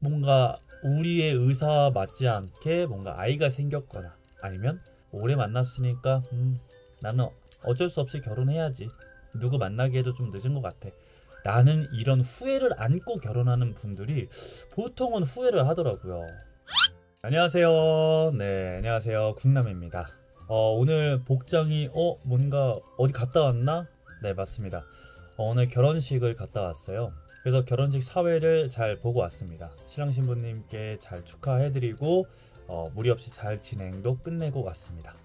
뭔가 우리의 의사 맞지 않게 뭔가 아이가 생겼거나 아니면 오래 만났으니까 나는 어쩔 수 없이 결혼해야지. 누구 만나기 해도 좀 늦은 것 같아. 라는 이런 후회를 안고 결혼하는 분들이 보통은 후회를 하더라고요. 안녕하세요. 네, 안녕하세요. 국남입니다. 오늘 복장이 뭔가 어디 갔다 왔나? 네, 맞습니다. 오늘 결혼식을 갔다 왔어요. 그래서 결혼식 사회를 잘 보고 왔습니다. 신랑 신부님께 잘 축하해드리고 무리 없이 잘 진행도 끝내고 왔습니다.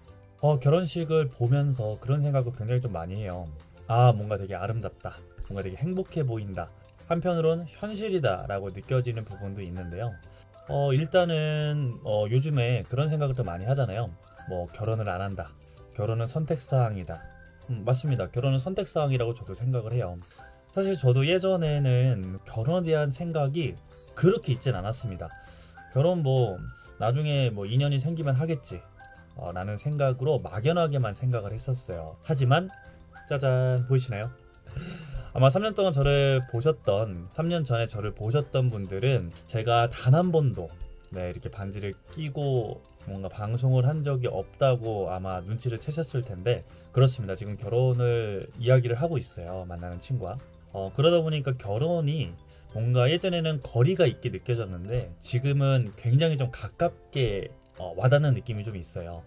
결혼식을 보면서 그런 생각을 굉장히 좀 많이 해요. 뭔가 되게 아름답다. 뭔가 되게 행복해 보인다. 한편으론 현실이다 라고 느껴지는 부분도 있는데요. 일단은 요즘에 그런 생각을 더 많이 하잖아요. 뭐 결혼을 안 한다. 결혼은 선택사항이다. 맞습니다. 결혼은 선택사항이라고 저도 생각을 해요. 사실 저도 예전에는 결혼에 대한 생각이 그렇게 있진 않았습니다. 결혼 나중에 인연이 생기면 하겠지 라는 생각으로 막연하게만 생각을 했었어요. 하지만 짜잔, 보이시나요? 아마 3년 동안 저를 보셨던 3년 전에 저를 보셨던 분들은 제가 단 한 번도 이렇게 반지를 끼고 뭔가 방송을 한 적이 없다고 아마 눈치를 채셨을 텐데, 그렇습니다. 지금 결혼을 이야기를 하고 있어요. 만나는 친구와. 그러다 보니까 결혼이 뭔가 예전에는 거리가 있게 느껴졌는데 지금은 굉장히 좀 가깝게 와닿는 느낌이 좀 있어요.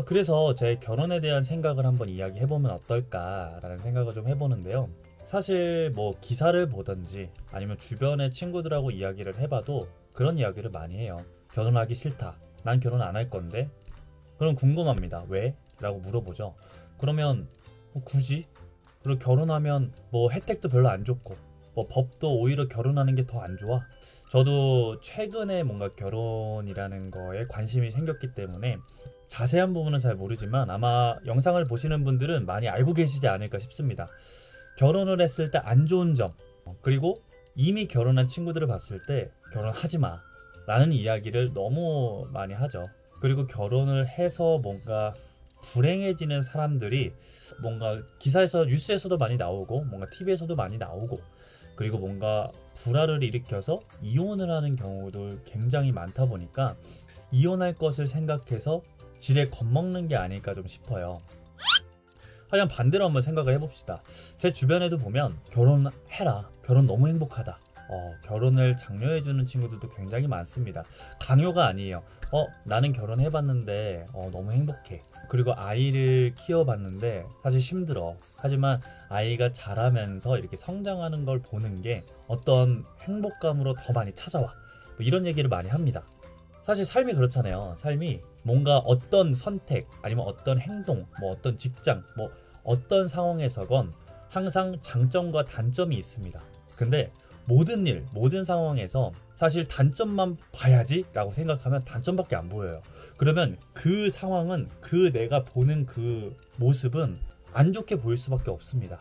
그래서 제 결혼에 대한 생각을 한번 이야기해보면 어떨까라는 생각을 좀 해보는데요. 사실 기사를 보던지 아니면 주변의 친구들하고 이야기를 해봐도 그런 이야기를 많이 해요. 결혼하기 싫다. 난 결혼 안 할 건데. 그럼 궁금합니다. 왜? 라고 물어보죠. 그러면 굳이? 그리고 결혼하면 혜택도 별로 안 좋고 법도 오히려 결혼하는 게 더 안 좋아. 저도 최근에 뭔가 결혼이라는 거에 관심이 생겼기 때문에 자세한 부분은 잘 모르지만 아마 영상을 보시는 분들은 많이 알고 계시지 않을까 싶습니다. 결혼을 했을 때 안 좋은 점, 그리고 이미 결혼한 친구들을 봤을 때 결혼하지 마 라는 이야기를 너무 많이 하죠. 그리고 결혼을 해서 뭔가 불행해지는 사람들이 뭔가 기사에서 뉴스에서도 많이 나오고 뭔가 TV에서도 많이 나오고, 그리고 뭔가 불화를 일으켜서 이혼을 하는 경우도 굉장히 많다 보니까 이혼할 것을 생각해서 지레 겁먹는 게 아닐까 좀 싶어요. 하여간 반대로 한번 생각을 해봅시다. 제 주변에도 보면 결혼해라, 결혼 너무 행복하다, 결혼을 장려해주는 친구들도 굉장히 많습니다. 강요가 아니에요. 나는 결혼해봤는데 너무 행복해. 그리고 아이를 키워봤는데 사실 힘들어. 하지만 아이가 자라면서 이렇게 성장하는 걸 보는 게 어떤 행복감으로 더 많이 찾아와. 이런 얘기를 많이 합니다. 사실 삶이 그렇잖아요. 삶이 뭔가 어떤 선택 아니면 어떤 행동, 어떤 직장, 어떤 상황에서건 항상 장점과 단점이 있습니다. 근데 모든 일, 모든 상황에서 사실 단점만 봐야지 라고 생각하면 단점밖에 안 보여요. 그러면 그 상황은 내가 보는 그 모습은 안 좋게 보일 수밖에 없습니다.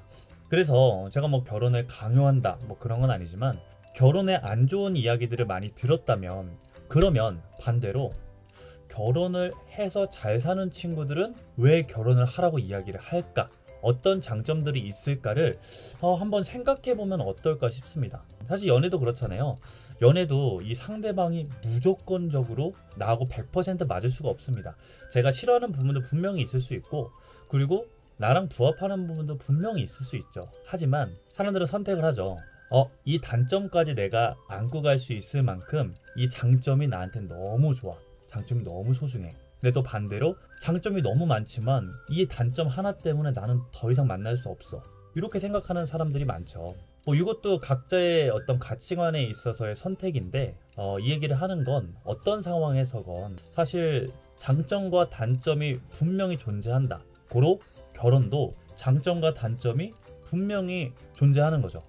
그래서 제가 결혼을 강요한다 그런 건 아니지만, 결혼에 안 좋은 이야기들을 많이 들었다면 그러면 반대로 결혼을 해서 잘 사는 친구들은 왜 결혼을 하라고 이야기를 할까? 어떤 장점들이 있을까를 한번 생각해보면 어떨까 싶습니다. 사실 연애도 그렇잖아요. 연애도 이 상대방이 무조건적으로 나하고 100% 맞을 수가 없습니다. 제가 싫어하는 부분도 분명히 있을 수 있고, 그리고 나랑 부합하는 부분도 분명히 있을 수 있죠. 하지만 사람들은 선택을 하죠. 이 단점까지 내가 안고 갈 수 있을 만큼 이 장점이 나한테 너무 좋아. 장점이 너무 소중해. 근데 또 반대로 장점이 너무 많지만 이 단점 하나 때문에 나는 더 이상 만날 수 없어. 이렇게 생각하는 사람들이 많죠. 이것도 각자의 어떤 가치관에 있어서의 선택인데, 이 얘기를 하는 건 어떤 상황에서건 사실 장점과 단점이 분명히 존재한다. 고로 결혼도 장점과 단점이 분명히 존재하는 거죠.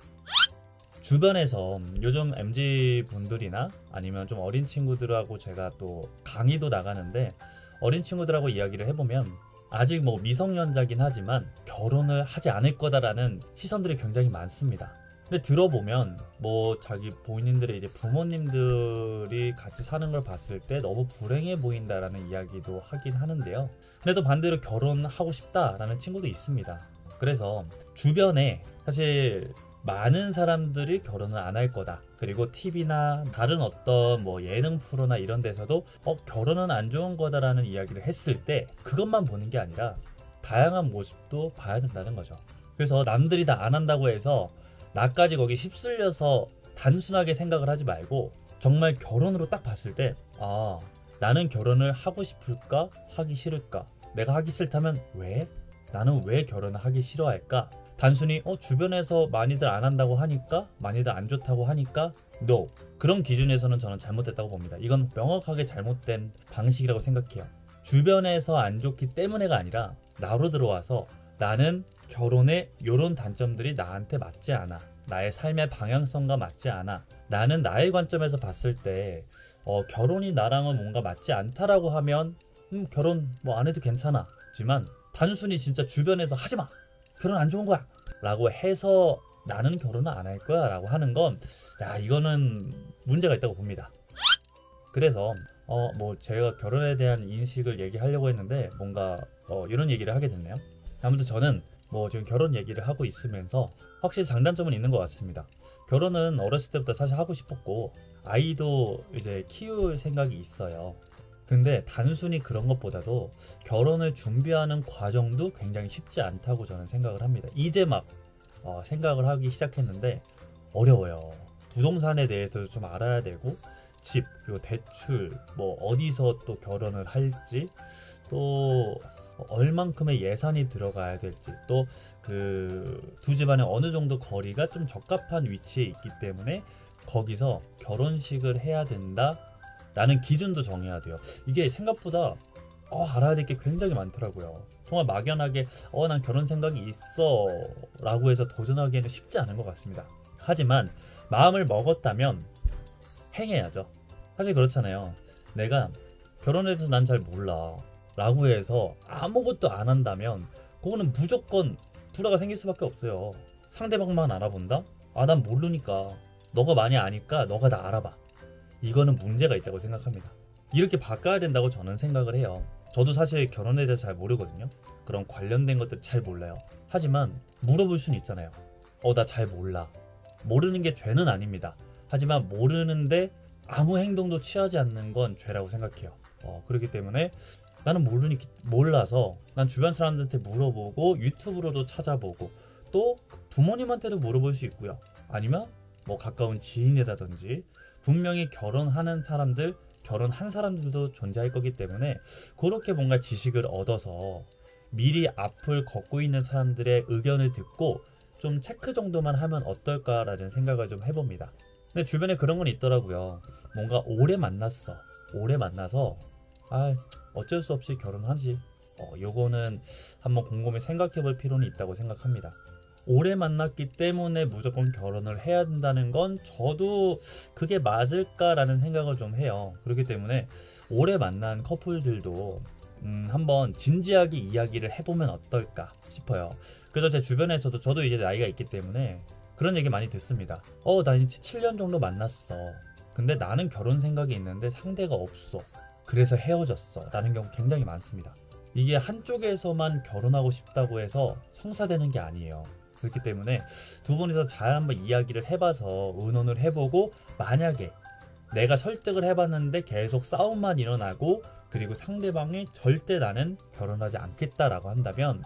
주변에서 요즘 MZ분들이나 아니면 좀 어린 친구들하고 제가 또 강의도 나가는데, 어린 친구들하고 이야기를 해보면 아직 미성년자긴 하지만 결혼을 하지 않을 거다라는 시선들이 굉장히 많습니다. 근데 들어보면 자기 본인들의 이제 부모님들이 같이 사는 걸 봤을 때 너무 불행해 보인다라는 이야기도 하긴 하는데요. 근데 또 반대로 결혼하고 싶다라는 친구도 있습니다. 그래서 주변에 사실 많은 사람들이 결혼을 안 할 거다. 그리고 TV나 다른 어떤 뭐 예능 프로나 이런 데서도 결혼은 안 좋은 거다라는 이야기를 했을 때 그것만 보는 게 아니라 다양한 모습도 봐야 된다는 거죠. 그래서 남들이 다 안 한다고 해서 나까지 거기 휩쓸려서 단순하게 생각을 하지 말고 정말 결혼으로 딱 봤을 때 나는 결혼을 하고 싶을까? 하기 싫을까? 내가 하기 싫다면 왜? 나는 왜 결혼을 하기 싫어할까? 단순히 주변에서 많이들 안 한다고 하니까, 많이들 안 좋다고 하니까 No. 그런 기준에서는 저는 잘못됐다고 봅니다. 이건 명확하게 잘못된 방식이라고 생각해요. 주변에서 안 좋기 때문에가 아니라 나로 들어와서 나는 결혼의 이런 단점들이 나한테 맞지 않아. 나의 삶의 방향성과 맞지 않아. 나는 나의 관점에서 봤을 때 결혼이 나랑은 뭔가 맞지 않다라고 하면 결혼 뭐 안 해도 괜찮아. 하지만 단순히 진짜 주변에서 하지마, 결혼 안 좋은 거야 라고 해서 나는 결혼을 안 할 거야 라고 하는 건 이거는 문제가 있다고 봅니다. 그래서 뭐 제가 결혼에 대한 인식을 얘기하려고 했는데 뭔가 이런 얘기를 하게 됐네요. 아무튼 저는 뭐 지금 결혼 얘기를 하고 있으면서 확실히 장단점은 있는 것 같습니다. 결혼은 어렸을 때부터 사실 하고 싶었고 아이도 이제 키울 생각이 있어요. 근데 단순히 그런 것보다도 결혼을 준비하는 과정도 굉장히 쉽지 않다고 저는 생각을 합니다. 이제 막 생각을 하기 시작했는데 어려워요. 부동산에 대해서 좀 알아야 되고 집, 그리고 대출, 뭐 어디서 또 결혼을 할지, 또 얼만큼의 예산이 들어가야 될지, 또 그 두 집안의 어느 정도 거리가 좀 적합한 위치에 있기 때문에 거기서 결혼식을 해야 된다 라는 기준도 정해야 돼요. 이게 생각보다 알아야 될 게 굉장히 많더라고요. 정말 막연하게 난 결혼 생각이 있어 라고 해서 도전하기에는 쉽지 않은 것 같습니다. 하지만 마음을 먹었다면 행해야죠. 사실 그렇잖아요. 내가 결혼에 대해서 난 잘 몰라 라고 해서 아무것도 안 한다면 그거는 무조건 불화가 생길 수밖에 없어요. 상대방만 알아본다? 난 모르니까. 너가 많이 아니까 너가 다 알아봐. 이거는 문제가 있다고 생각합니다. 이렇게 바꿔야 된다고 저는 생각을 해요. 저도 사실 결혼에 대해서 잘 모르거든요. 그런 관련된 것들 잘 몰라요. 하지만 물어볼 수는 있잖아요. 나 잘 몰라. 모르는 게 죄는 아닙니다. 하지만 모르는데 아무 행동도 취하지 않는 건 죄라고 생각해요. 그렇기 때문에 나는 몰라서 난 주변 사람들한테 물어보고 유튜브로도 찾아보고 또 부모님한테도 물어볼 수 있고요. 아니면 뭐 가까운 지인이라든지 분명히 결혼한 사람들도 존재할 거기 때문에 그렇게 뭔가 지식을 얻어서 미리 앞을 걷고 있는 사람들의 의견을 듣고 좀 체크 정도만 하면 어떨까라는 생각을 좀 해봅니다. 근데 주변에 그런 건 있더라고요. 뭔가 오래 만나서 어쩔 수 없이 결혼하지. 요거는 한번 곰곰이 생각해 볼 필요는 있다고 생각합니다. 오래 만났기 때문에 무조건 결혼을 해야 된다는 건 저도 그게 맞을까라는 생각을 좀 해요. 그렇기 때문에 오래 만난 커플들도 한번 진지하게 이야기를 해보면 어떨까 싶어요. 그래서 제 주변에서도 저도 이제 나이가 있기 때문에 그런 얘기 많이 듣습니다. 나 이제 7년 정도 만났어. 근데 나는 결혼 생각이 있는데 상대가 없어. 그래서 헤어졌어. 라는 경우 굉장히 많습니다. 이게 한쪽에서만 결혼하고 싶다고 해서 성사되는 게 아니에요. 그렇기 때문에 두 분이서 잘 한번 이야기를 해봐서 의논을 해보고 만약에 내가 설득을 해봤는데 계속 싸움만 일어나고 그리고 상대방이 절대 나는 결혼하지 않겠다라고 한다면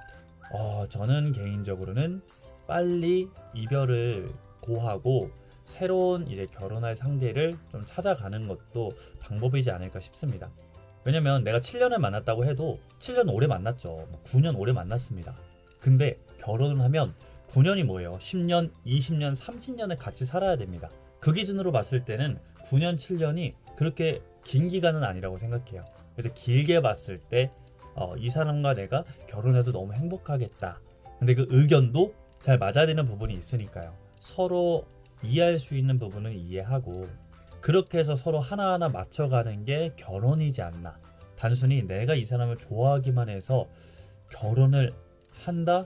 저는 개인적으로는 빨리 이별을 고하고 새로운 이제 결혼할 상대를 좀 찾아가는 것도 방법이지 않을까 싶습니다. 왜냐면 내가 7년을 만났다고 해도 7년 오래 만났죠. 9년 오래 만났습니다. 근데 결혼을 하면 9년이 뭐예요? 10년, 20년, 30년을 같이 살아야 됩니다. 그 기준으로 봤을 때는 9년, 7년이 그렇게 긴 기간은 아니라고 생각해요. 그래서 길게 봤을 때 이 사람과 내가 결혼해도 너무 행복하겠다. 근데 그 의견도 잘 맞아야 되는 부분이 있으니까요. 서로 이해할 수 있는 부분은 이해하고 그렇게 해서 서로 하나하나 맞춰가는 게 결혼이지 않나. 단순히 내가 이 사람을 좋아하기만 해서 결혼을 한다?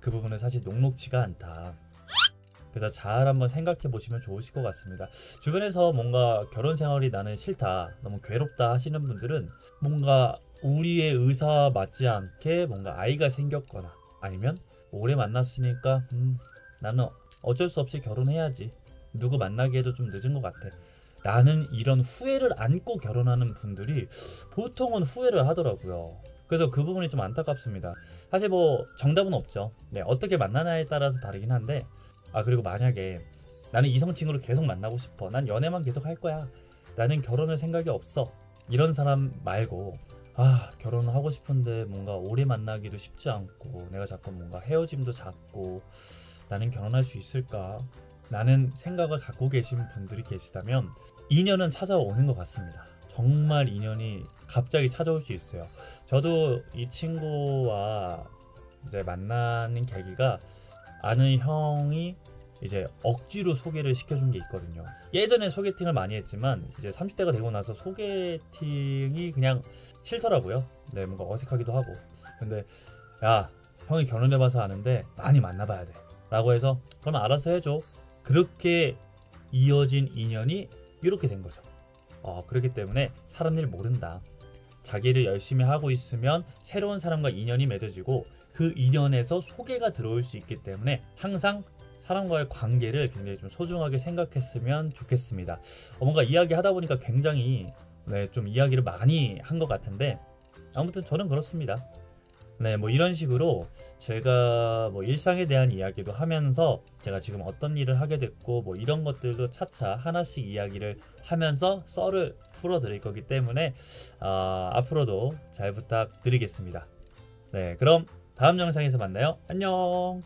그 부분은 사실 녹록지가 않다. 그래서 잘 한번 생각해 보시면 좋으실 것 같습니다. 주변에서 뭔가 결혼 생활이 나는 싫다, 너무 괴롭다 하시는 분들은 뭔가 우리의 의사 맞지 않게 뭔가 아이가 생겼거나 아니면 오래 만났으니까 나는 어쩔 수 없이 결혼해야지. 누구 만나기에도 좀 늦은 것 같아. 라는 이런 후회를 안고 결혼하는 분들이 보통은 후회를 하더라고요. 그래서 그 부분이 좀 안타깝습니다. 사실 뭐 정답은 없죠. 네, 어떻게 만나냐에 따라서 다르긴 한데, 그리고 만약에 나는 이성친구를 계속 만나고 싶어, 난 연애만 계속 할 거야, 나는 결혼할 생각이 없어, 이런 사람 말고 결혼을 하고 싶은데 뭔가 오래 만나기도 쉽지 않고 내가 자꾸 뭔가 헤어짐도 잦고 나는 결혼할 수 있을까 라는 생각을 갖고 계신 분들이 계시다면 인연은 찾아오는 것 같습니다. 정말 인연이 갑자기 찾아올 수 있어요. 저도 이 친구와 이제 만나는 계기가 아는 형이 이제 억지로 소개를 시켜준 게 있거든요. 예전에 소개팅을 많이 했지만 이제 30대가 되고 나서 소개팅이 그냥 싫더라고요. 네, 뭔가 어색하기도 하고. 근데 야, 형이 결혼해봐서 아는데 많이 만나봐야 돼 라고 해서 그러면 알아서 해줘. 그렇게 이어진 인연이 이렇게 된 거죠. 그렇기 때문에 사람 일 모른다. 자기를 열심히 하고 있으면 새로운 사람과 인연이 맺어지고 그 인연에서 소개가 들어올 수 있기 때문에 항상 사람과의 관계를 굉장히 좀 소중하게 생각했으면 좋겠습니다. 뭔가 이야기하다 보니까 굉장히 좀 이야기를 많이 한 것 같은데 아무튼 저는 그렇습니다. 네, 뭐 이런 식으로 제가 뭐 일상에 대한 이야기도 하면서 제가 지금 어떤 일을 하게 됐고 뭐 이런 것들도 차차 하나씩 이야기를 하면서 썰을 풀어드릴 거기 때문에 앞으로도 잘 부탁드리겠습니다. 네, 그럼 다음 영상에서 만나요. 안녕.